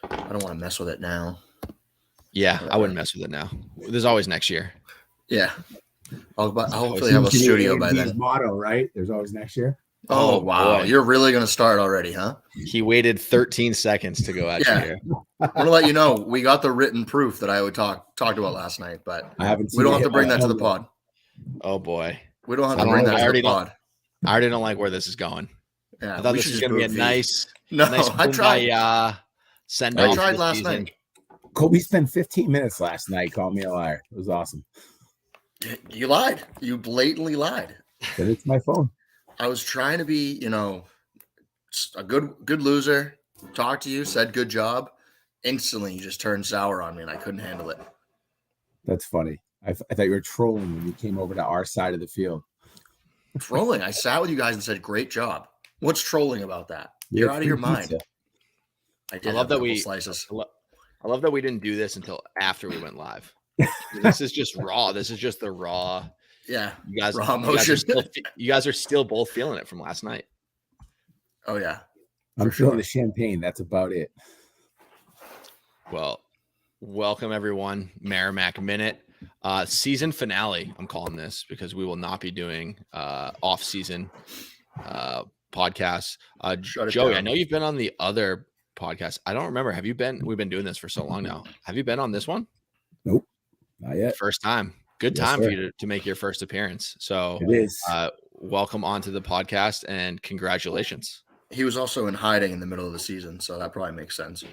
I don't want to mess with it now. Yeah, I wouldn't mess with it now. There's always next year. Yeah. I'll hopefully have a studio by then. Motto, right? There's always next year. Oh wow. Boy. You're really going to start already, huh? He waited 13 seconds to go out here. I want to let you know, we got the written proof that I would talked about last night, but I haven't we don't have to bring that to the pod. Oh boy. We don't have to bring that to the pod. I already don't like where this is going. Yeah, I thought this was going to be a nice I tried. Send off. I tried last night. Kobe spent 15 minutes last night. Called me a liar. It was awesome. You lied. You blatantly lied. But it's my phone. I was trying to be, a good loser. Talked to you, said good job. Instantly, you just turned sour on me, and I couldn't handle it. That's funny. I thought you were trolling when you came over to our side of the field. Trolling? I sat with you guys and said, "Great job." What's trolling about that? You're out of your mind. I love that slices. I love that we didn't do this until after we went live. This is just raw. This is just the raw. Yeah, you guys. Raw emotion. You guys are still both feeling it from last night. Oh yeah, I'm feeling the champagne. That's about it. Well, welcome everyone. Merrimack Minute, season finale. I'm calling this because we will not be doing off-season podcasts. Joey, I know you've been on the other podcast. I don't remember. Have you been? We've been doing this for so long now. Have you been on this one? Nope, not yet. First time. Good time for you to make your first appearance. So it is. Welcome onto the podcast and congratulations. He was also in hiding in the middle of the season, so that probably makes sense.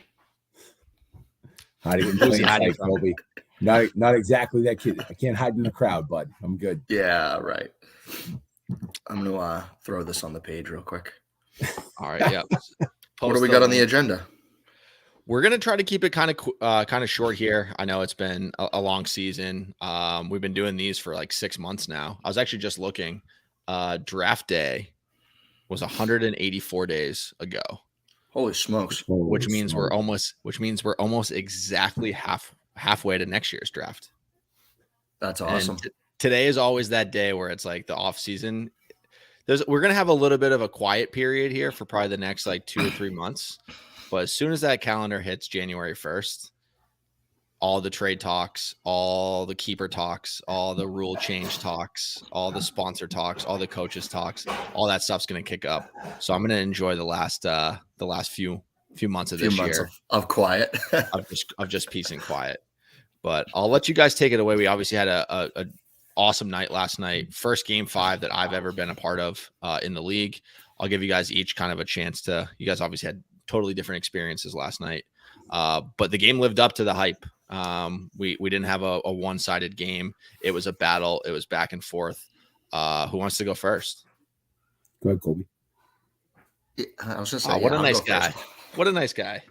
Hiding in plain sight, Kobe. Not exactly that kid. I can't hide in the crowd, bud. I'm good. Yeah, right. I'm gonna throw this on the page real quick. All right. Yeah. What do we got on the agenda? We're gonna try to keep it kind of short here. I know it's been a long season. We've been doing these for like 6 months now. I was actually just looking. Draft day was 184 days ago. Holy smokes! Which means we're almost exactly halfway to next year's draft. That's awesome. Today is always that day where it's like the off season. We're gonna have a little bit of a quiet period here for probably the next like 2 or 3 months. But as soon as that calendar hits January 1st, all the trade talks, all the keeper talks, all the rule change talks, all the sponsor talks, all the coaches talks, all that stuff's going to kick up. So I'm going to enjoy the last few months of this year of quiet, of just peace and quiet. But I'll let you guys take it away. We obviously had a awesome night last night. First game 5 that I've ever been a part of in the league. I'll give you guys each kind of a chance to. You guys obviously had totally different experiences last night, but the game lived up to the hype. We didn't have a one-sided game. It was a battle. It was back and forth. Who wants to go first? Go ahead, Kobe. Yeah, I was just saying, what a nice guy. What a nice guy.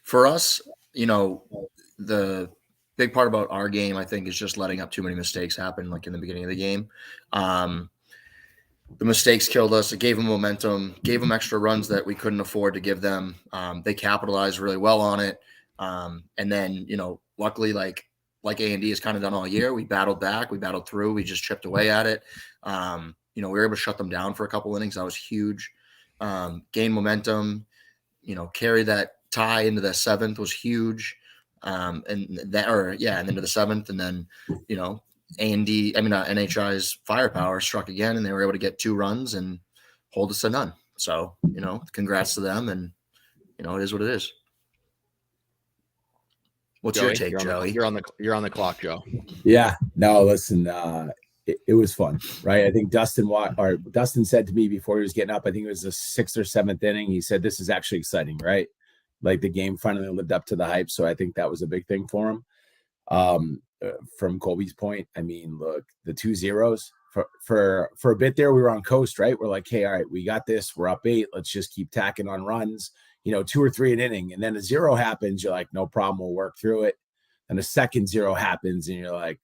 For us, the big part about our game, I think, is just letting up too many mistakes happen, like in the beginning of the game. The mistakes killed us. It gave them momentum, gave them extra runs that we couldn't afford to give them. They capitalized really well on it. And then, luckily, like A&D has kind of done all year, we battled back, we battled through, we just chipped away at it. We were able to shut them down for a couple innings. That was huge. Gain momentum, carry that tie into the 7th was huge. And into the 7th. And then, NHI's firepower struck again, and they were able to get 2 runs and hold us to none. So, congrats to them, and it is what it is. What's Joey, your take, Joey? You're on the clock, Joe. Yeah. No, listen, it was fun, right? I think Dustin said to me before he was getting up, I think it was the 6th or 7th inning, he said, "This is actually exciting," right? Like the game finally lived up to the hype. So I think that was a big thing for him. From Colby's point, I mean, look, the 2 zeros for a bit there, we were on coast, right? We're like, hey, all right, we got this. We're up 8. Let's just keep tacking on runs, 2 or 3 an inning. And then a 0 happens. You're like, no problem. We'll work through it. And a second 0 happens and you're like,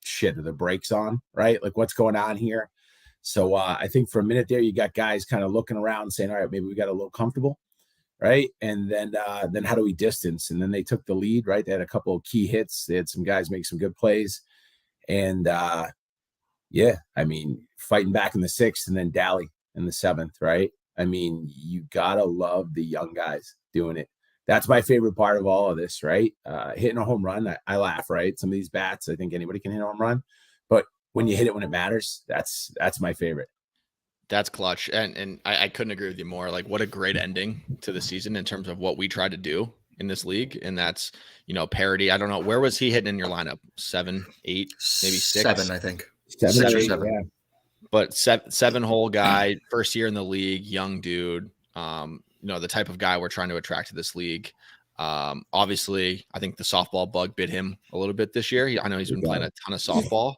shit, are the brakes on, right? Like what's going on here? So I think for a minute there, you got guys kind of looking around saying, all right, maybe we got a little comfortable. Right. And then how do we distance? And then they took the lead, right? They had a couple of key hits. They had some guys make some good plays. And fighting back in the 6th and then Dally in the 7th, right? I mean, you gotta love the young guys doing it. That's my favorite part of all of this, right? Hitting a home run, I laugh, right? Some of these bats, I think anybody can hit a home run, but when you hit it when it matters, that's my favorite. That's clutch. And I couldn't agree with you more. Like, what a great ending to the season in terms of what we tried to do in this league. And that's, parity. I don't know. Where was he hitting in your lineup? 7, 8, maybe 6? 7, I think. 7 6 or or 8, 7. yeah. But seven hole guy, first year in the league, young dude. The type of guy we're trying to attract to this league. Obviously, I think the softball bug bit him a little bit this year. I know he's been playing a ton of softball.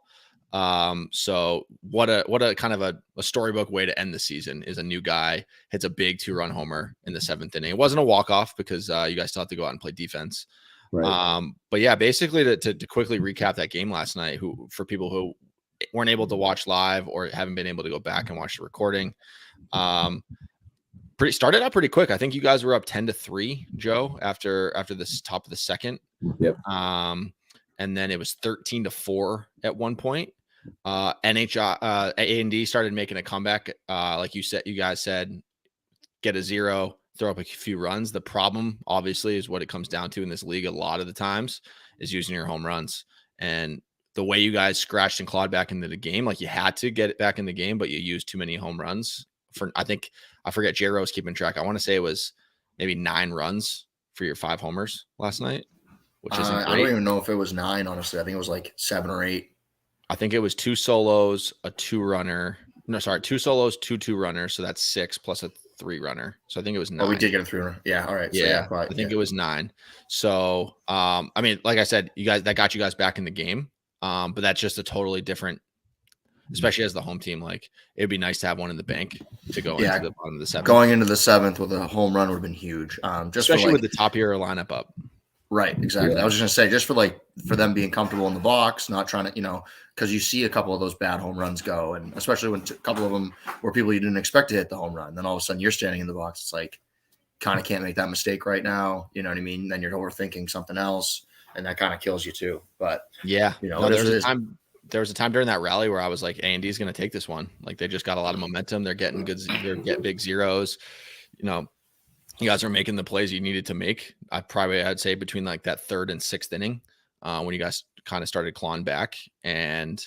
So what a kind of a storybook way to end the season is a new guy hits a big 2-run homer in the 7th inning. It wasn't a walk-off because you guys still have to go out and play defense. Right. But yeah, basically to quickly recap that game last night, for people who weren't able to watch live or haven't been able to go back and watch the recording, started out pretty quick. I think you guys were up 10-3, Joe, after this top of the second. Yep. And then it was 13-4 at one point. A&D started making a comeback. Like you guys said, get a 0, throw up a few runs. The problem, obviously, is what it comes down to in this league a lot of the times is using your home runs. And the way you guys scratched and clawed back into the game, like you had to get it back in the game, but you used too many home runs. I forget, J Rose keeping track. I want to say it was maybe 9 runs for your 5 homers last night, which isn't great. I don't even know if it was 9, honestly. I think it was like 7 or 8. I think it was 2 solos, a 2-runner. No, sorry, 2 solos, 2 2-runners. So that's 6 plus a 3-runner. So I think it was 9. Oh, we did get a 3-runner. Yeah. All right. Yeah. So, I think it was 9. So, I mean, like I said, that got you guys back in the game. But that's just a totally different, especially as the home team. Like, it'd be nice to have one in the bank to go into the bottom of the 7th. Going into the 7th with a home run would have been huge. Especially with the top of your lineup up. Right, exactly. Yeah. I was just gonna say, just for them being comfortable in the box, not trying to, because you see a couple of those bad home runs go, and especially when a couple of them were people you didn't expect to hit the home run, then all of a sudden you're standing in the box. It's like, kind of can't make that mistake right now. You know what I mean? Then you're overthinking something else, and that kind of kills you too. But yeah, there was a time during that rally where I was like, A&D is going to take this one. Like, they just got a lot of momentum. They're getting big zeros. You guys are making the plays you needed to make. I'd say between like that 3rd and 6th inning, when you guys kind of started clawing back, and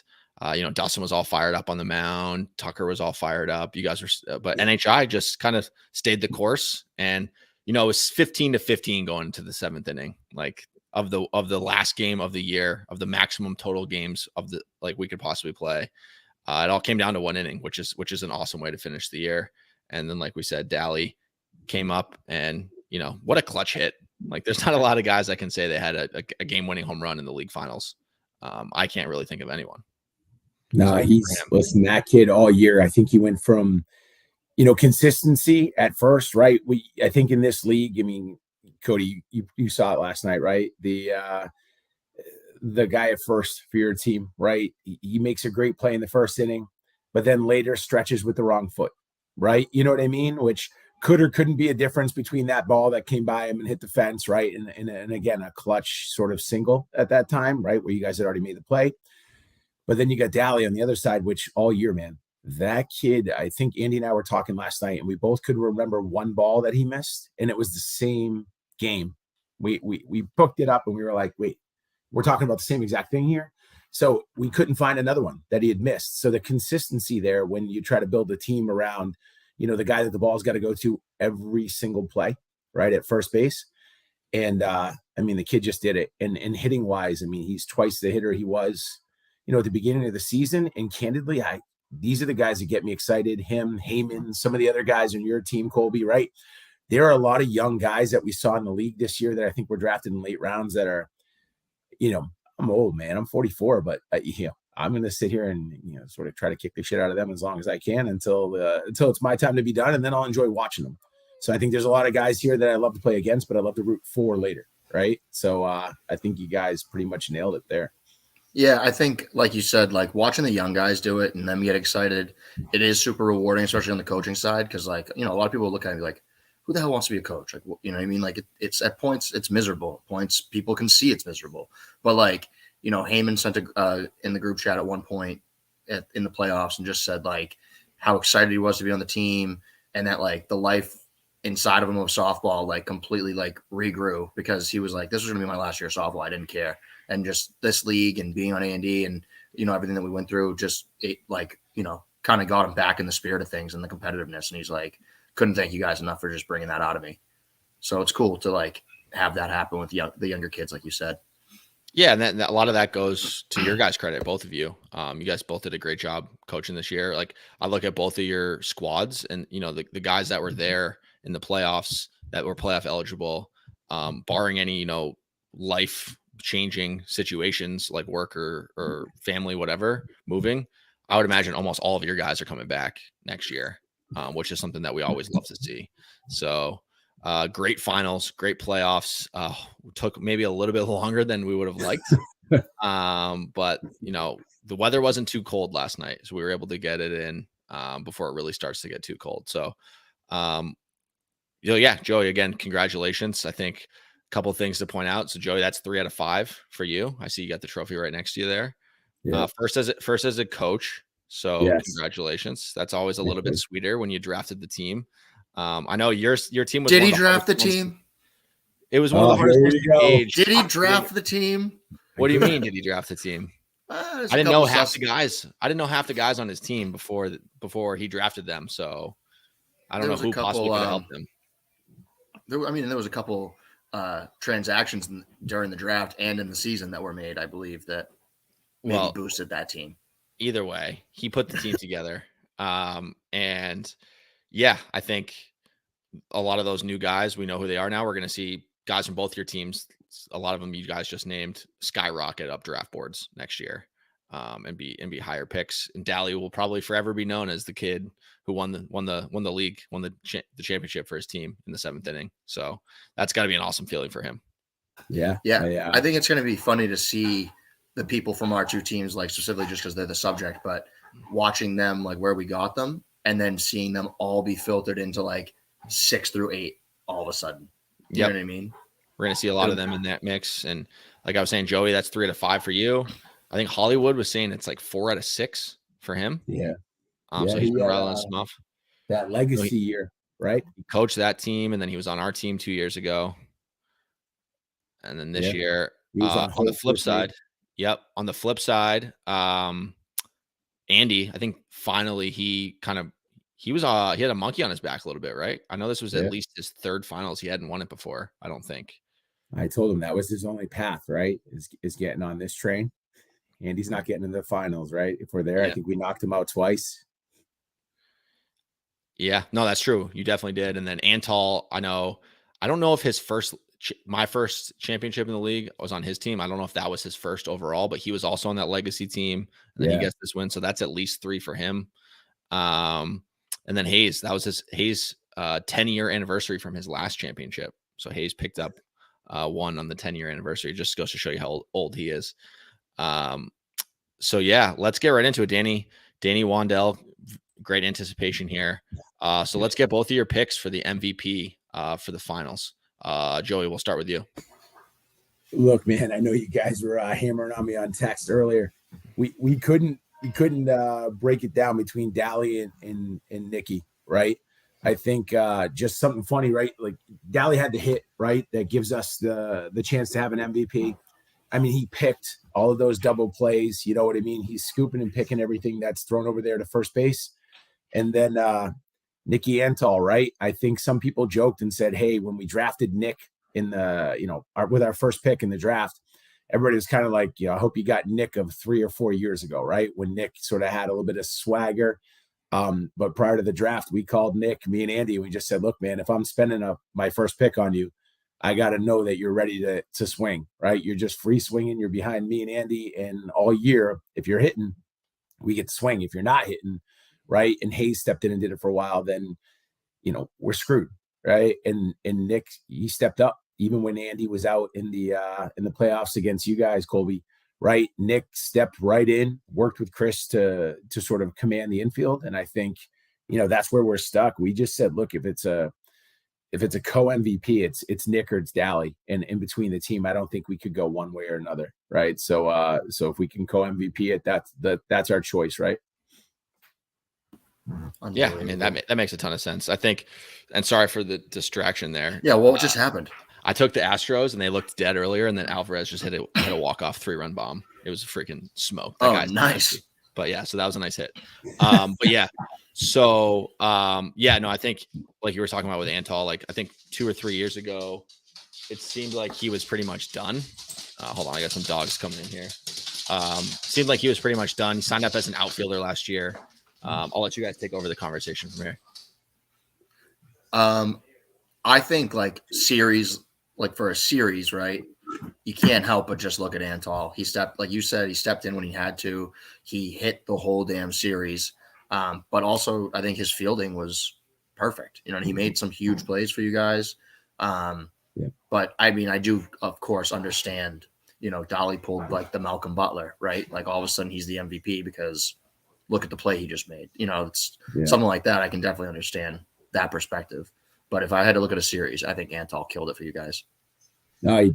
Dustin was all fired up on the mound. Tucker was all fired up. You guys were, but NHI just kind of stayed the course, and it was 15-15 going into the 7th inning. Like, of the last game of the year, of the maximum total games of the we could possibly play, it all came down to 1 inning, which is an awesome way to finish the year. And then, like we said, Daly came up, and what a clutch hit. Like, there's not a lot of guys that can say they had a game-winning home run in the league finals. I can't really think of anyone. No, listen, that kid all year, I think he went from consistency at first, right? I think in this league, I mean, Cody, you saw it last night, right? The guy at first for your team, right? He makes a great play in the 1st inning, but then later stretches with the wrong foot, right? You know what I mean? Which could or couldn't be a difference between that ball that came by him and hit the fence, right? And again, a clutch sort of single at that time, right? Where you guys had already made the play. But then you got Daly on the other side, which all year, man, that kid, I think Andy and I were talking last night, and we both could remember one ball that he missed, and it was the same game. We booked it up, and we were like, wait, we're talking about the same exact thing here. So we couldn't find another one that he had missed. So the consistency there, when you try to build a team around, the guy that the ball's got to go to every single play, right, at first base. And I mean, the kid just did it. And hitting wise, I mean, he's twice the hitter he was, at the beginning of the season. And candidly, these are the guys that get me excited. Him, Heyman, some of the other guys on your team, Colby, right? There are a lot of young guys that we saw in the league this year that I think were drafted in late rounds that are, I'm old, man. I'm 44, but I'm going to sit here and sort of try to kick the shit out of them as long as I can until it's my time to be done, and then I'll enjoy watching them. So I think there's a lot of guys here that I love to play against, but I love to root for later, right? So I think you guys pretty much nailed it there. Yeah, I think, like you said, like watching the young guys do it and them get excited, it is super rewarding, especially on the coaching side, because a lot of people look at me like, who the hell wants to be a coach? Like, you know what I mean? Like, it's at points, it's miserable. At points, people can see it's miserable. But Heyman sent in the group chat at one point in the playoffs and just said how excited he was to be on the team. and that like the life inside of him of softball like completely like regrew, because he was like, this was gonna be my last year of softball. I didn't care. And just this league and being on A&D and, you know, everything that we went through, just it like, you know, kind of got him back in the spirit of things and the competitiveness. And he's like, couldn't thank you guys enough for just bringing that out of me. So it's cool to like have that happen with the younger kids, like you said. Yeah, and that a lot of that goes to your guys' credit, both of you. You guys both did a great job coaching this year. Like I look at both of your squads, and you know the guys that were there in the playoffs that were playoff eligible, barring any life changing situations like work or family, whatever, moving. I would imagine almost all of your guys are coming back next year, which is something that we always love to see. So. Great finals, great playoffs. Took maybe a little bit longer than we would have liked. But the weather wasn't too cold last night, so we were able to get it in before it really starts to get too cold. So yeah, Joey, again, congratulations. I think a couple of things to point out. So Joey, that's 3 out of 5 for you. I see you got the trophy right next to you there. Yeah. First as a coach. So yes. Congratulations. That's always a little bit sweeter when you drafted the team. I know your team was. Did he draft the team? It was one of the hardest ones to gauge. Did he draft the team? What do you mean? Did he draft the team? I didn't know half the guys. I didn't know half the guys on his team before he drafted them. So I don't know who possibly could have helped him. There was a couple transactions during the draft and in the season that were made, I believe, that maybe boosted that team. Either way, he put the team together, and. Yeah, I think a lot of those new guys, we know who they are now. We're going to see guys from both your teams. A lot of them you guys just named skyrocket up draft boards next year, and be higher picks. And Daly will probably forever be known as the kid who won the league, won the championship for his team in the 7th inning. So that's got to be an awesome feeling for him. Yeah. I think it's going to be funny to see the people from our two teams, like specifically just because they're the subject, but watching them like where we got them. And then seeing them all be filtered into like 6 through 8 all of a sudden. You know what I mean? We're going to see a lot of them in that mix. And like I was saying, Joey, that's 3 out of 5 for you. I think Hollywood was saying it's like 4 out of 6 for him. Yeah. So he's been rattling some off. That legacy year, right? He coached that team, and then he was on our team 2 years ago. And then this year, on the flip side, on the flip side, Andy, I think finally he had a monkey on his back a little bit, right? I know this was at least his 3rd finals. He hadn't won it before, I don't think. I told him that was his only path, right? Is getting on this train. Andy's not getting into the finals, right? If we're there, I think we knocked him out twice. Yeah, no, that's true. You definitely did. And then Antal, I don't know if my first championship in the league was on his team. I don't know if that was his first overall, but he was also on that legacy team. And then he gets this win. So that's at least 3 for him. And then Hayes, that was his 10-year anniversary from his last championship. So Hayes picked up 1 on the 10-year anniversary. Just goes to show you how old he is. So yeah, let's get right into it. Danny Wandell, great anticipation here. So let's get both of your picks for the MVP for the finals. Joey, we'll start with you. Look, man, I know you guys were hammering on me on text earlier. We couldn't break it down between Daly and Nikki, right? I think just something funny, right? Like Daly had the hit, right? That gives us the chance to have an MVP. I mean, he picked all of those double plays. You know what I mean? He's scooping and picking everything that's thrown over there to first base. And then Nicky Antal, right? I think some people joked and said, hey, when we drafted Nick in the, with our first pick in the draft, everybody was kind of like, I hope you got Nick of 3 or 4 years ago, right? When Nick sort of had a little bit of swagger. But prior to the draft, we called Nick, me and Andy, and we just said, look, man, if I'm spending my first pick on you, I got to know that you're ready to swing, right? You're just free swinging. You're behind me and Andy. And all year, if you're hitting, we get to swing. If you're not hitting, right? And Hayes stepped in and did it for a while, then, we're screwed, right? And Nick, he stepped up even when Andy was out in the playoffs against you guys, Colby, right? Nick stepped right in, worked with Chris to sort of command the infield. And I think, that's where we're stuck. We just said, look, if it's a co-MVP, it's Nick or it's Daly. And in between the team, I don't think we could go one way or another, right? So if we can co-MVP it, that's our choice, right? Yeah, I mean that makes a ton of sense. I think, and sorry for the distraction there. Yeah, what just happened? I took the Astros and they looked dead earlier, and then Alvarez just hit a walk-off 3-run bomb. It was a freaking smoke. That guy's nice. nasty. But yeah, so that was a nice hit. But yeah, so yeah, no, I think like you were talking about with Antal, like I think 2 or 3 years ago, it seemed like he was pretty much done. Hold on, I got some dogs coming in here. Seemed like he was pretty much done. He signed up as an outfielder last year. I'll let you guys take over the conversation from here. I think like for a series, right? You can't help but just look at Antal. He stepped, like you said, he stepped in when he had to. He hit the whole damn series. But also, I think his fielding was perfect. You know, and he made some huge plays for you guys. But I mean, I do, of course, understand, you know, Dolly pulled like the Malcolm Butler, right? Like all of a sudden he's the MVP because look at the play he just made. You know, it's something like that. I can definitely understand that perspective. But if I had to look at a series, I think Antal killed it for you guys. No,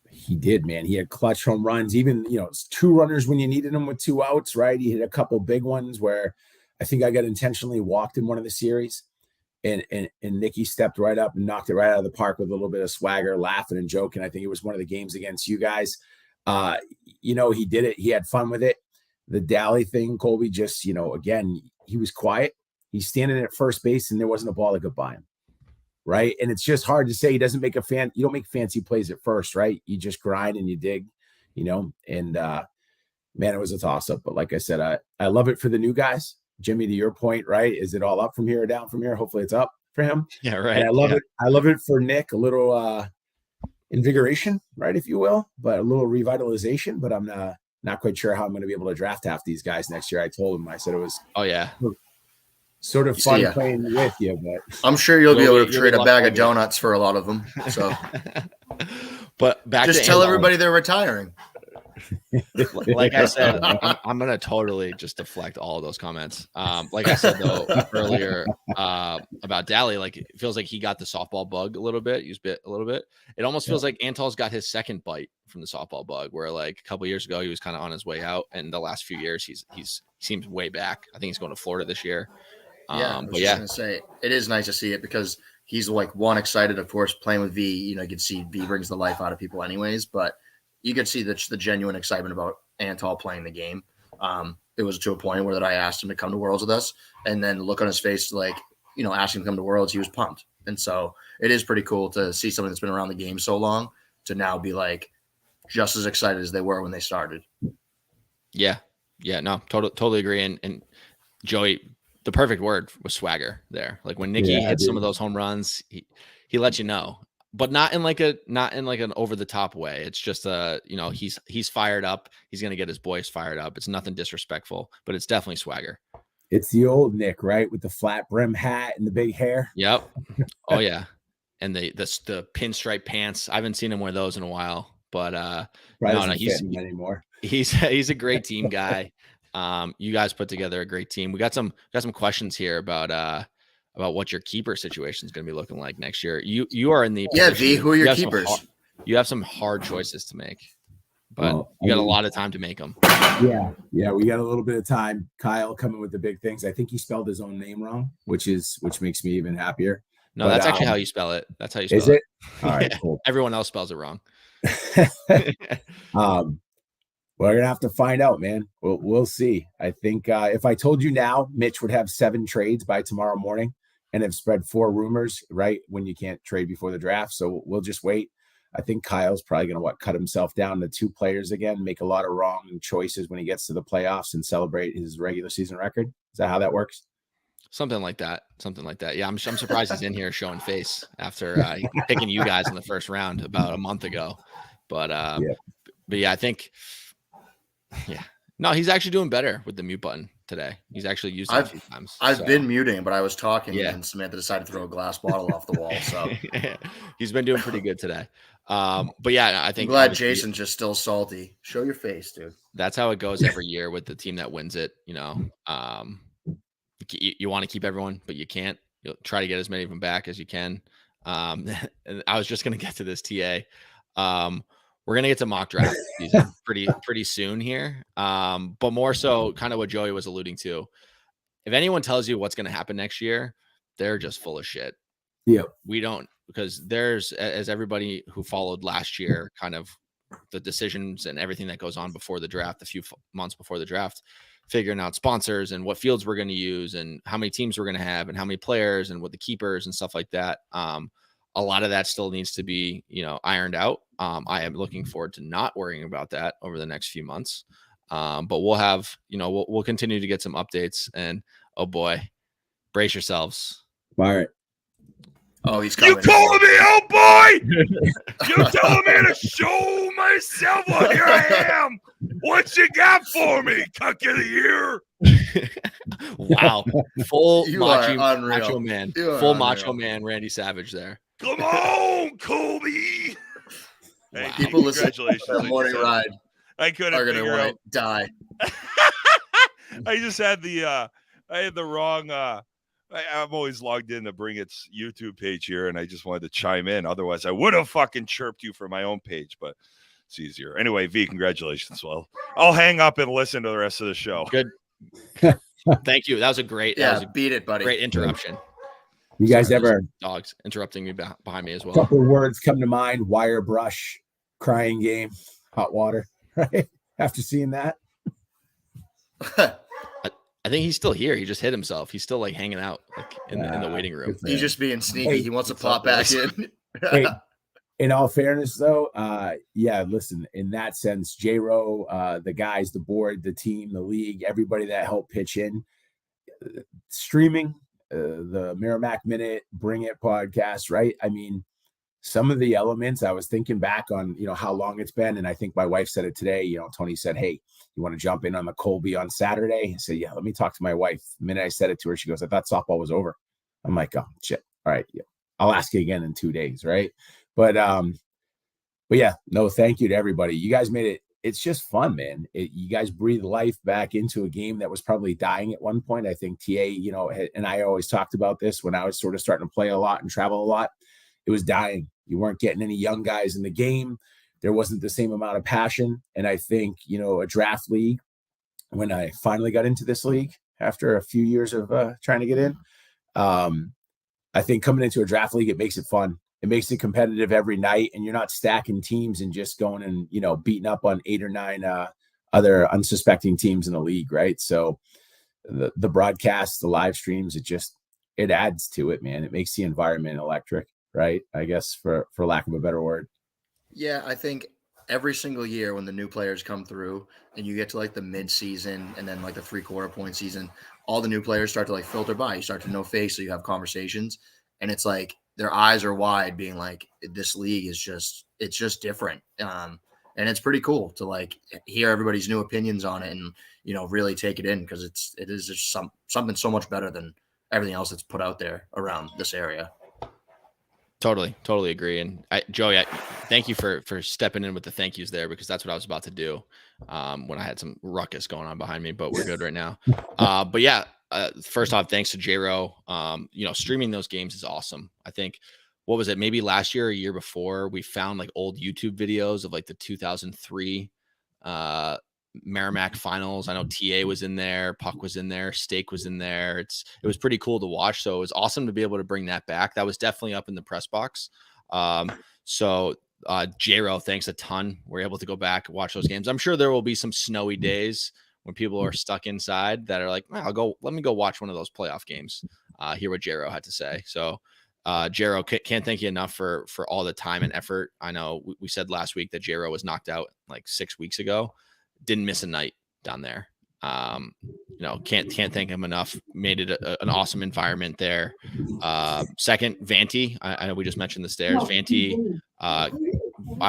he did, man. He had clutch home runs, even, you know, 2 runners when you needed him with 2 outs, right? He hit a couple big ones where I think I got intentionally walked in one of the series. And Nicky stepped right up and knocked it right out of the park with a little bit of swagger, laughing and joking. I think it was one of the games against you guys. You know, he did it. He had fun with it. The Dally thing, Colby, just, you know, again, he was quiet. He's standing at first base and there wasn't a ball that could buy him. Right. And it's just hard to say. He doesn't make you don't make fancy plays at first, right? You just grind and you dig, you know, and man, it was a toss up. But like I said, I love it for the new guys. Jimmy, to your point, right? Is it all up from here or down from here? Hopefully it's up for him. Yeah, right. And I love it. I love it for Nick, a little invigoration, right, if you will, but a little revitalization. But I'm not quite sure how I'm going to be able to draft half these guys next year. I told him, I said it was sort of fun playing with you, but I'm sure you'll be able to trade a bag of donuts for a lot of them. So but back just to tell everybody they're retiring. Like I said, I'm gonna totally just deflect all of those comments. Like I said though earlier about Dally, like it feels like he got the softball bug a little bit. It almost feels like Antal's got his second bite from the softball bug, where like a couple years ago he was kind of on his way out, and the last few years he seems way back. I think he's going to Florida this year. I was just gonna say it is nice to see it because he's like excited, of course, playing with V. You know, you can see V brings the life out of people, anyways. But you could see the genuine excitement about Antal playing the game. It was to a point where that I asked him to come to Worlds with us, and then look on his face, like, you know, asking him to come to Worlds, he was pumped. And so it is pretty cool to see someone that's been around the game so long to now be like just as excited as they were when they started. Yeah, no, totally agree. And Joey, the perfect word was swagger there. Like when Nicky hit some of those home runs, he let you know, but not in like an over the top way. It's just you know, he's fired up. He's going to get his boys fired up. It's nothing disrespectful, but it's definitely swagger. It's the old Nick, right? With the flat brim hat and the big hair. Yep. Oh yeah. And the pinstripe pants. I haven't seen him wear those in a while, but no, he's a great team guy. You guys put together a great team. We got some questions here about what your keeper situation is going to be looking like next year. You are in the V. Who are your keepers? You have some hard choices to make, but you got a lot of time to make them. Yeah, we got a little bit of time. Kyle coming with the big things. I think he spelled his own name wrong, which makes me even happier. No, that's actually how you spell it. That's how you spell it. Is it? All right, cool. Everyone else spells it wrong. We're gonna have to find out, man. We'll see. I think if I told you now, Mitch would have 7 trades by tomorrow morning and have spread 4 rumors, right? When you can't trade before the draft. So we'll just wait. I think Kyle's probably gonna cut himself down to 2 players again, make a lot of wrong choices when he gets to the playoffs and celebrate his regular season record. Is that how that works? Something like that. Yeah, I'm surprised he's in here showing face after picking you guys in the first round about a month ago. But yeah, I think. Yeah. No, he's actually doing better with the mute button today. He's actually used it a few times. I've been muting, but I was talking and Samantha decided to throw a glass bottle off the wall. So he's been doing pretty good today. But yeah, I think I'm glad Jason's just still salty. Show your face, dude. That's how it goes every year with the team that wins it. You know, you want to keep everyone, but you can't. You'll try to get as many of them back as you can. And I was just going to get to this TA. We're going to get to mock draft season pretty soon here. But more so kind of what Joey was alluding to. if anyone tells you what's going to happen next year, they're just full of shit. Yeah. We don't, because there's, as everybody who followed last year, kind of the decisions and everything that goes on before the draft, a few months before the draft, figuring out sponsors and what fields we're going to use and how many teams we're going to have and how many players and what the keepers and stuff like that. A lot of that still needs to be, ironed out. I am looking forward to not worrying about that over the next few months. But we'll have, we'll continue to get some updates, and oh boy, brace yourselves. All right. Oh, he's coming. You calling me out, boy? You telling me to show myself? Well, here I am. What you got for me? Cuck of the year? Wow. Full You macho are unreal. macho man. You are Full unreal. macho man Randy Savage there. Come on, Colby. Hey, Wow. People listening to congratulations. the morning ride I couldn't are going figure to out. die. I just had I had the wrong. I'm always logged in to bring its YouTube page here, and I just wanted to chime in. Otherwise, I would have fucking chirped you for my own page, but it's easier. Anyway, V, congratulations. Well, I'll hang up and listen to the rest of the show. Good. Thank you. That was a great, Beat it, buddy. great interruption. You guys Sorry, ever dogs interrupting me behind me as a well. couple of words come to mind? Wire brush, crying game, hot water, right? After seeing that. I think he's still here. He just hit himself. He's still like hanging out like in the waiting room. He's just being sneaky. Hey, he wants to what's pop up, back boys? in. Hey, in all fairness, though, listen, in that sense, J-Ro, the guys, the board, the team, the league, everybody that helped pitch in, streaming, the Merrimack Minute, Bring It podcast, right? I mean, some of the elements, I was thinking back on, how long it's been. And I think my wife said it today, Tony said, hey, you want to jump in on the Colby on Saturday? I said, yeah, let me talk to my wife. The minute I said it to her, she goes, I thought softball was over. I'm like, oh, shit. All right. Yeah. I'll ask you again in 2 days. Right. But yeah, no, thank you to everybody. You guys made it. It's just fun, man. You guys breathed life back into a game that was probably dying at one point. I think TA, and I always talked about this when I was sort of starting to play a lot and travel a lot. It was dying. You weren't getting any young guys in the game. There wasn't the same amount of passion. And I think, a draft league, when I finally got into this league after a few years of trying to get in, I think coming into a draft league, it makes it fun. It makes it competitive every night, and you're not stacking teams and just going and, beating up on 8 or 9 other unsuspecting teams in the league. Right. So the broadcasts, the live streams, it adds to it, man. It makes the environment electric. Right. I guess for lack of a better word. Yeah, I think every single year when the new players come through and you get to like the mid-season and then like the 3/4 point season, all the new players start to like filter by. You start to know face, so you have conversations, and it's like their eyes are wide, being like, this league is it's just different. And it's pretty cool to like hear everybody's new opinions on it and, really take it in, because it is just something so much better than everything else that's put out there around this area. Totally agree. And Joey, thank you for stepping in with the thank yous there, because that's what I was about to do when I had some ruckus going on behind me, but we're good right now. But yeah, first off, thanks to J-Ro. Streaming those games is awesome. I think, what was it? Maybe last year or a year before, we found like old YouTube videos of like the 2003 Merrimack finals. I know TA was in there, Puck was in there, Steak was in there. It was pretty cool to watch. So it was awesome to be able to bring that back. That was definitely up in the press box. J-Ro, thanks a ton. We're able to go back and watch those games. I'm sure there will be some snowy days when people are stuck inside that are like, let me go watch one of those playoff games, hear what J-Ro had to say. So J-Ro, can't thank you enough for all the time and effort. I know we said last week that J-Ro was knocked out like 6 weeks ago. Didn't miss a night down there. Can't thank him enough. Made it an awesome environment there. Second, Vanty. I know we just mentioned the stairs. Vanty, I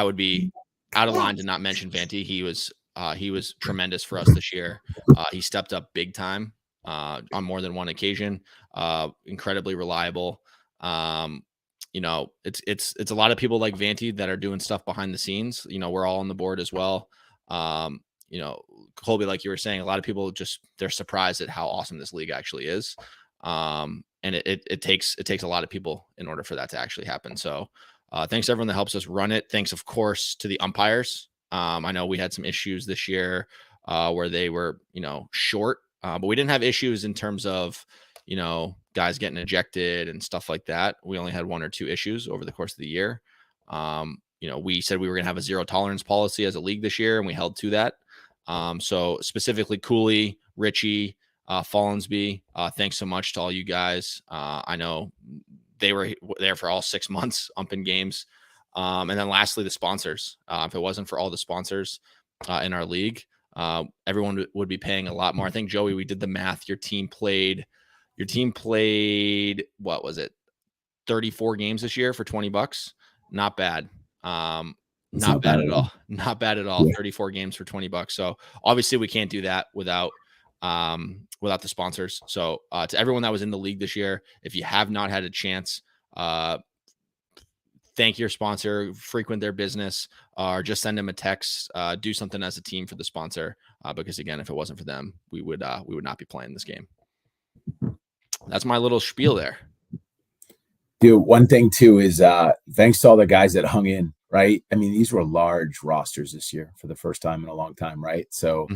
would be out of line to not mention Vanty. He was tremendous for us this year. He stepped up big time on more than one occasion. Incredibly reliable. It's a lot of people like Vanty that are doing stuff behind the scenes. We're all on the board as well. Colby, like you were saying, a lot of people they're surprised at how awesome this league actually is. And it takes a lot of people in order for that to actually happen. So thanks to everyone that helps us run it. Thanks, of course, to the umpires. I know we had some issues this year where they were, short But we didn't have issues in terms of, guys getting ejected and stuff like that. We only had 1 or 2 issues over the course of the year. We said we were going to have a 0 tolerance policy as a league this year, and we held to that. So specifically Cooley, Richie, Follensby, thanks so much to all you guys. I know they were there for all 6 months, umping games. And then lastly, the sponsors. If it wasn't for all the sponsors in our league, everyone would be paying a lot more. I think, Joey, we did the math. Your team played, what was it? 34 games this year for $20. Not bad. Not bad at all. Not bad at all. Yeah. 34 games for $20. So obviously we can't do that without the sponsors. So to everyone that was in the league this year, if you have not had a chance, thank your sponsor, frequent their business, or just send them a text, do something as a team for the sponsor. Because again, if it wasn't for them, we would not be playing this game. That's my little spiel there. Dude, one thing too is thanks to all the guys that hung in, right? I mean, these were large rosters this year for the first time in a long time, right? So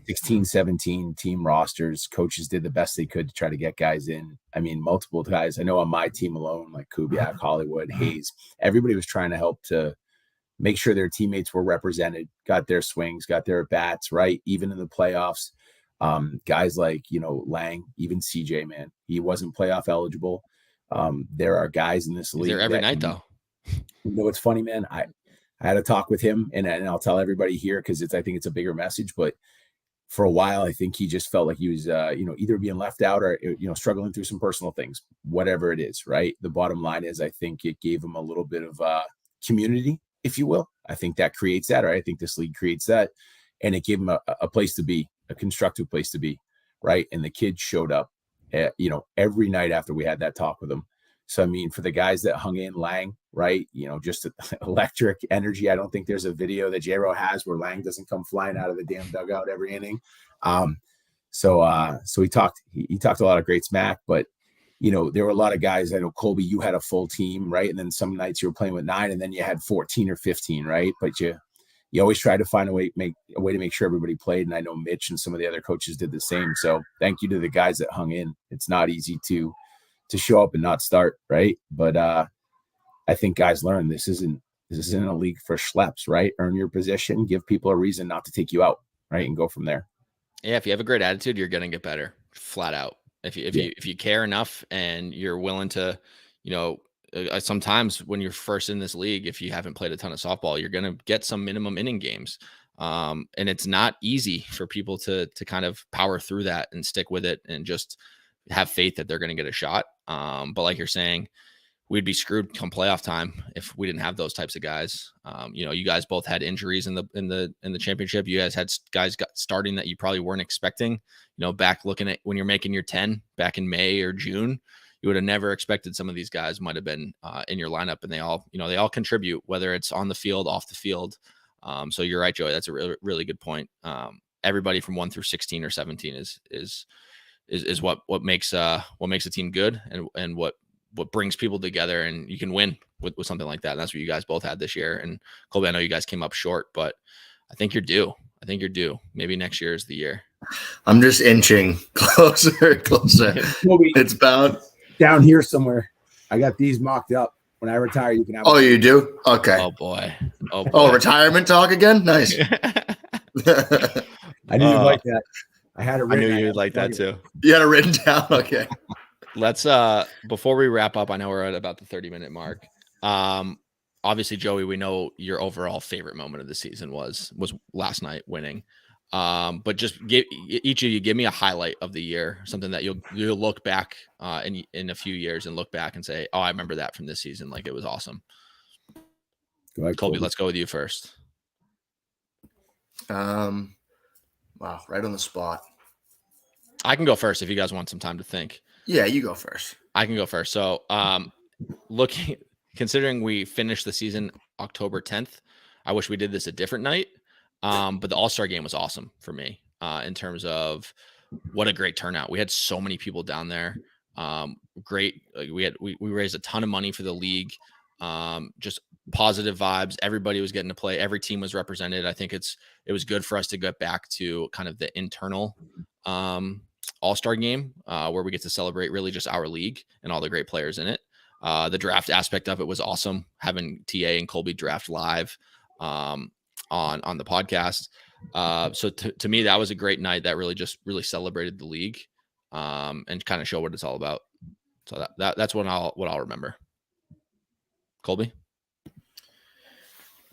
16, 17 team rosters, coaches did the best they could to try to get guys in. I mean, multiple guys. I know on my team alone, like Kubiak, Hollywood, Hayes, everybody was trying to help to make sure their teammates were represented, got their swings, got their bats, right? Even in the playoffs, guys like, Lang, even CJ, man, he wasn't playoff eligible. There are guys in this league. He's there every night, though. It's funny, man. I had a talk with him, and I'll tell everybody here because I think it's a bigger message. But for a while, I think he just felt like he was, either being left out or struggling through some personal things, whatever it is. Right. The bottom line is, I think it gave him a little bit of community, if you will. I think that creates that, or I think this league creates that, and it gave him a place to be, a constructive place to be. Right. And the kids showed up, every night after we had that talk with them. So, I mean, for the guys that hung in, Lang, right, just electric energy. I don't think there's a video that J-Ro has where Lang doesn't come flying out of the damn dugout every inning. So he talked a lot of great smack, but, there were a lot of guys. I know, Colby, you had a full team, right? And then some nights you were playing with 9, and then you had 14 or 15, right? But you always try to find a way to make sure everybody played. And I know Mitch and some of the other coaches did the same. So thank you to the guys that hung in. It's not easy to show up and not start, right? But I think guys learn this isn't a league for schleps, right? Earn your position, give people a reason not to take you out, right? And go from there. Yeah, if you have a great attitude, you're gonna get better, flat out. If you care enough and you're willing to, sometimes when you're first in this league, if you haven't played a ton of softball, you're gonna get some minimum inning games. And it's not easy for people to kind of power through that and stick with it and just have faith that they're going to get a shot. But like you're saying, we'd be screwed come playoff time if we didn't have those types of guys. You guys both had injuries in the championship. You guys had guys starting that you probably weren't expecting. Back looking at when you're making your 10 back in May or June, you would have never expected some of these guys might have been in your lineup, and they all contribute, whether it's on the field, off the field. So you're right, Joey. That's a really, really good point. Everybody from 1 through 16 or 17 is what makes a team good and what brings people together, and you can win with something like that. And that's what you guys both had this year. And Colby, I know you guys came up short, but I think you're due. Maybe next year is the year. I'm just inching closer. It's bound down here somewhere. I got these mocked up. When I retire, you can have. Oh, you do? Okay. Oh boy. Oh, retirement talk again? Nice. I didn't like that. I knew you would like that too. You had it written down. Okay. Let's before we wrap up, I know we're at about the 30-minute mark. Obviously, Joey, we know your overall favorite moment of the season was last night winning. But just each of you give me a highlight of the year, something that you'll look back in a few years and look back and say, oh, I remember that from this season. Like, it was awesome. Go ahead, Colby, let's go with you first. Wow, right on the spot. I can go first if you guys want some time to think. Yeah, you go first. I can go first. So, considering we finished the season October 10th, I wish we did this a different night. But the All-Star game was awesome for me in terms of what a great turnout. We had so many people down there. Great. We raised a ton of money for the league. Just positive vibes. Everybody was getting to play. Every team was represented. I think it was good for us to get back to kind of the internal all-star game where we get to celebrate really just our league and all the great players in it. The draft aspect of it was awesome, having TA and Colby draft live on the podcast. So to me, that was a great night that really celebrated the league and kind of show what it's all about. So that's what I'll remember. Colby?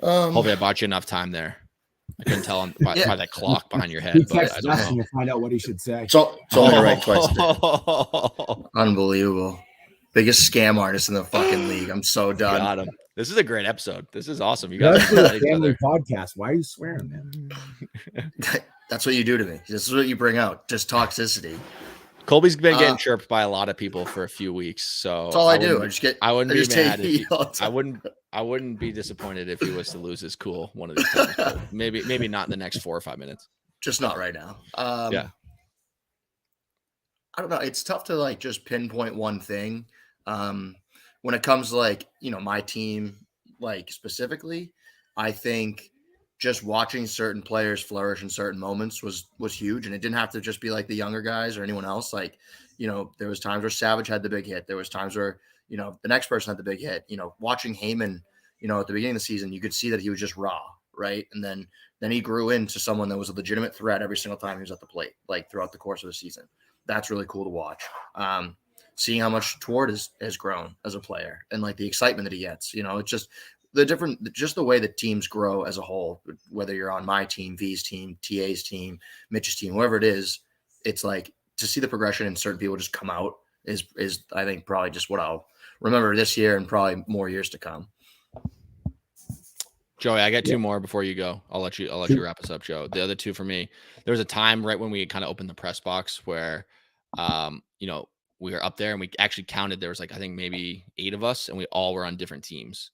Hopefully I bought you enough time there. I couldn't tell him by that clock behind your head. He But I texted don't us know. to find out what he should say. It's only right twice a day. Unbelievable. Biggest scam artist in the fucking league. I'm so done. Got him. This is a great episode. This is awesome. You guys That's are a family podcast. Why are you swearing, man? That's what you do to me. This is what you bring out. Just toxicity. Colby's been getting chirped by a lot of people for a few weeks. So that's all I do. I wouldn't be mad. I wouldn't be disappointed if he was to lose his cool one of these times. Maybe not in the next 4 or 5 minutes. Just not right now. Yeah. I don't know. It's tough to like just pinpoint one thing. When it comes to like, my team, like specifically, I think just watching certain players flourish in certain moments was huge. And it didn't have to just be like the younger guys or anyone else. Like, there was times where Savage had the big hit. There was times where, the next person had the big hit. Watching Heyman, at the beginning of the season, you could see that he was just raw, right? And then he grew into someone that was a legitimate threat every single time he was at the plate, like throughout the course of the season. That's really cool to watch. Seeing how much Toward has grown as a player and like the excitement that he gets, it's just the way that teams grow as a whole, whether you're on my team, V's team, TA's team, Mitch's team, whoever it is, it's like to see the progression and certain people just come out is I think probably just what I'll remember this year and probably more years to come. Joey, I got two more before you go. I'll let you wrap us up, Joe. The other two for me, there was a time right when we kind of opened the press box where, we were up there and we actually counted. There was like, I think maybe 8 of us and we all were on different teams.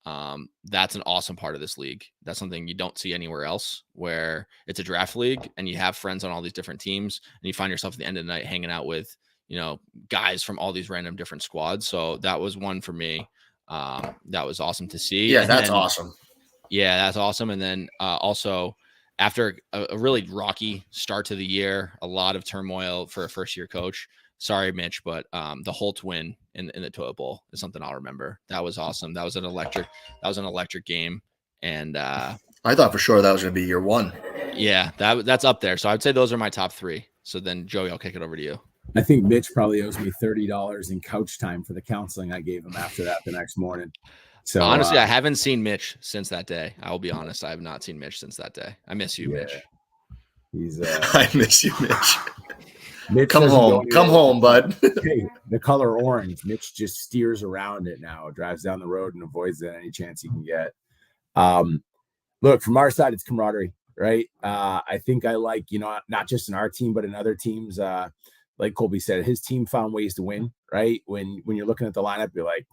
That's an awesome part of this league. That's something you don't see anywhere else, where it's a draft league and you have friends on all these different teams and you find yourself at the end of the night hanging out with, guys from all these random different squads. So that was one for me. That was awesome to see. Yeah, that's awesome. Yeah, that's awesome. And then also after a really rocky start to the year, a lot of turmoil for a first-year coach. Sorry, Mitch, but the Holt win in the toilet bowl is something I'll remember. That was awesome. That was an electric game. And I thought for sure that was going to be year one. Yeah, that's up there. So I'd say those are my top 3. So then, Joey, I'll kick it over to you. I think Mitch probably owes me $30 in couch time for the counseling I gave him after that the next morning. So honestly, I haven't seen Mitch since that day. I will be honest. I have not seen Mitch since that day. I miss you, Mitch. He's I miss you, Mitch. Mitch come home, bud. Hey, the color orange. Mitch just steers around it now, drives down the road and avoids it any chance he can get. Look, from our side, it's camaraderie, right? I think I like, not just in our team, but in other teams. Like Colby said, his team found ways to win, right? When you're looking at the lineup, you're like,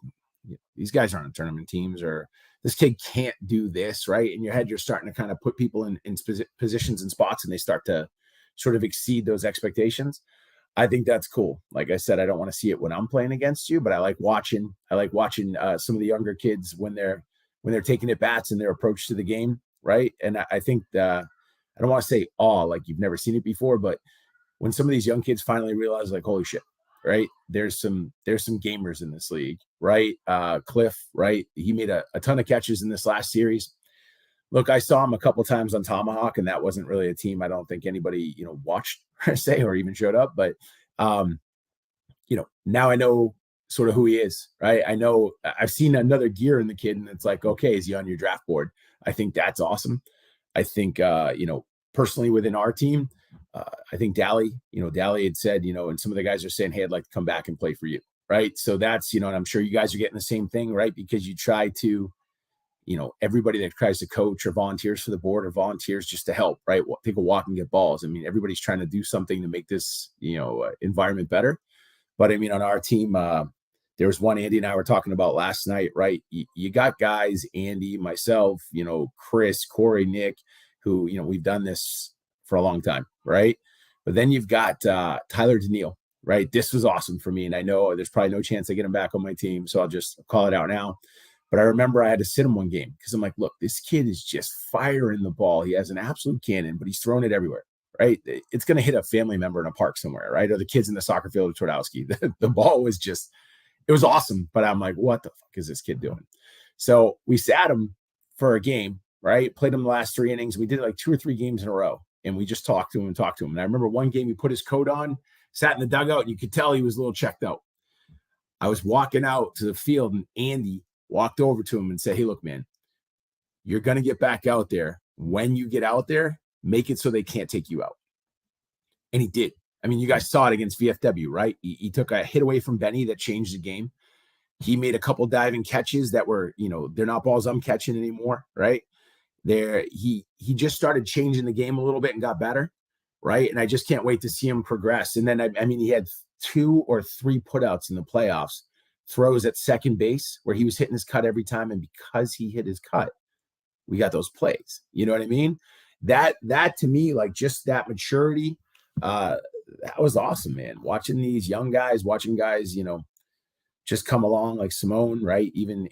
these guys aren't tournament teams, or this kid can't do this, right? In your head, you're starting to kind of put people in positions and spots, and they start to sort of exceed those expectations. I think that's cool. Like I said, I don't want to see it when I'm playing against you, but I like watching some of the younger kids when they're taking at bats and their approach to the game, right? And I think I don't want to say like you've never seen it before, but when some of these young kids finally realize, like, holy shit, right? There's some gamers in this league, right? Cliff, right? He made a ton of catches in this last series. Look, I saw him a couple times on Tomahawk, and that wasn't really a team I don't think anybody, watched per se or even showed up. But, now I know sort of who he is, right? I know I've seen another gear in the kid, and it's like, okay, is he on your draft board? I think that's awesome. I think, personally within our team, I think Dally had said, and some of the guys are saying, hey, I'd like to come back and play for you, right? So that's, and I'm sure you guys are getting the same thing, right? Because you try to, everybody that tries to coach or volunteers for the board or volunteers just to help, right? Take a walk and get balls. I mean, everybody's trying to do something to make this, environment better. But I mean, on our team, there was one Andy and I were talking about last night, right? You got guys, Andy, myself, Chris, Corey, Nick, who, we've done this for a long time, right? But then you've got Tyler Daniil, right? This was awesome for me. And I know there's probably no chance I get him back on my team, so I'll just call it out now. But I remember I had to sit him one game because I'm like, look, this kid is just firing the ball. He has an absolute cannon, but he's throwing it everywhere, right? It's going to hit a family member in a park somewhere, right? Or the kids in the soccer field of Twardowski. The ball was just, it was awesome. But I'm like, what the fuck is this kid doing? So we sat him for a game, right? Played him the last 3 innings. We did like 2 or 3 games in a row. And we just talked to him. And I remember one game he put his coat on, sat in the dugout, and you could tell he was a little checked out. I was walking out to the field, and Andy walked over to him and said, hey, look, man, you're going to get back out there. When you get out there, make it so they can't take you out. And he did. I mean, you guys saw it against VFW, right? He took a hit away from Benny that changed the game. He made a couple diving catches that were, they're not balls I'm catching anymore, right? He just started changing the game a little bit and got better, right? And I just can't wait to see him progress. And then, I mean, he had 2 or 3 putouts in the playoffs, throws at second base where he was hitting his cut every time. And because he hit his cut, we got those plays. You know what I mean? That to me, like just that maturity, that was awesome, man. Watching these young guys, just come along like Simone, right? Even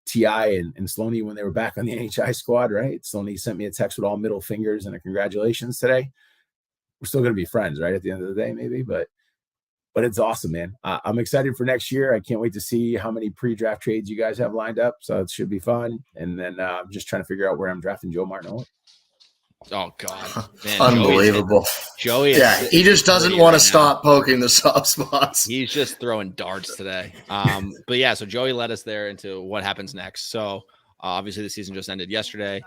T.I. and Sloaney when they were back on the NHI squad, right? Sloaney sent me a text with all middle fingers and a congratulations today. We're still going to be friends, right? At the end of the day, maybe, but it's awesome, man. I'm excited for next year. I can't wait to see how many pre-draft trades you guys have lined up. So it should be fun. And then I'm just trying to figure out where I'm drafting Joe Martin. Oh God, man, unbelievable. Joey, he just doesn't want to stop poking the soft spots. He's just throwing darts today. But yeah, so Joey led us there into what happens next. So obviously the season just ended yesterday.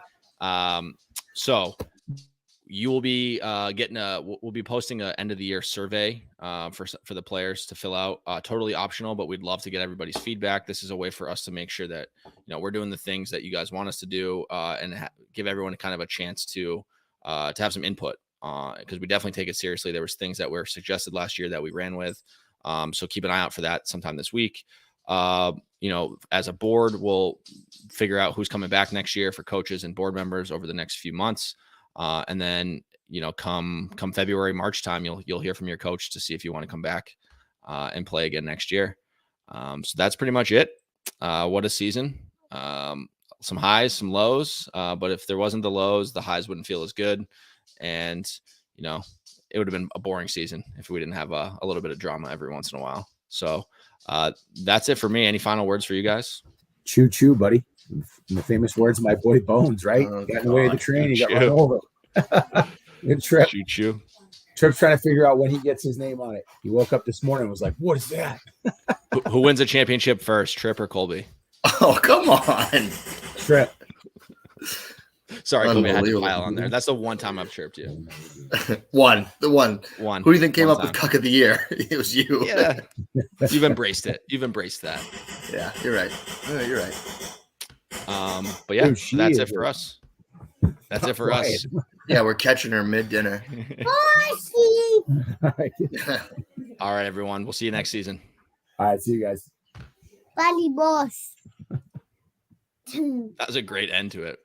So you will be we'll be posting an end of the year survey for the players to fill out. Totally optional, but we'd love to get everybody's feedback. This is a way for us to make sure that we're doing the things that you guys want us to do, and give everyone kind of a chance to have some input, because we definitely take it seriously. There was things that were suggested last year that we ran with, so keep an eye out for that sometime this week. As a board, we'll figure out who's coming back next year for coaches and board members over the next few months. And then, come February, March time, you'll hear from your coach to see if you want to come back and play again next year. So that's pretty much it. What a season. Some highs, some lows. But if there wasn't the lows, the highs wouldn't feel as good. And, it would have been a boring season if we didn't have a little bit of drama every once in a while. So that's it for me. Any final words for you guys? Choo choo, buddy. In the famous words of my boy Bones, right? Got in the way of the train, he got run over. Good trip. Choo choo. Trip's trying to figure out when he gets his name on it. He woke up this morning and was like, what is that? Who wins a championship first, Trip or Colby? Oh, come on. Trip. Sorry, Colby, I had to pile on there. That's the one time I've chirped you. The one. Who do you think came up with Cuck of the Year? It was you. Yeah. You've embraced it. You've embraced that. Yeah, you're right. You're right. But yeah, that's it for us. That's it for us. Yeah, we're catching her mid-dinner. All right, everyone. We'll see you next season. All right, see you guys. Bye, boss. That was a great end to it.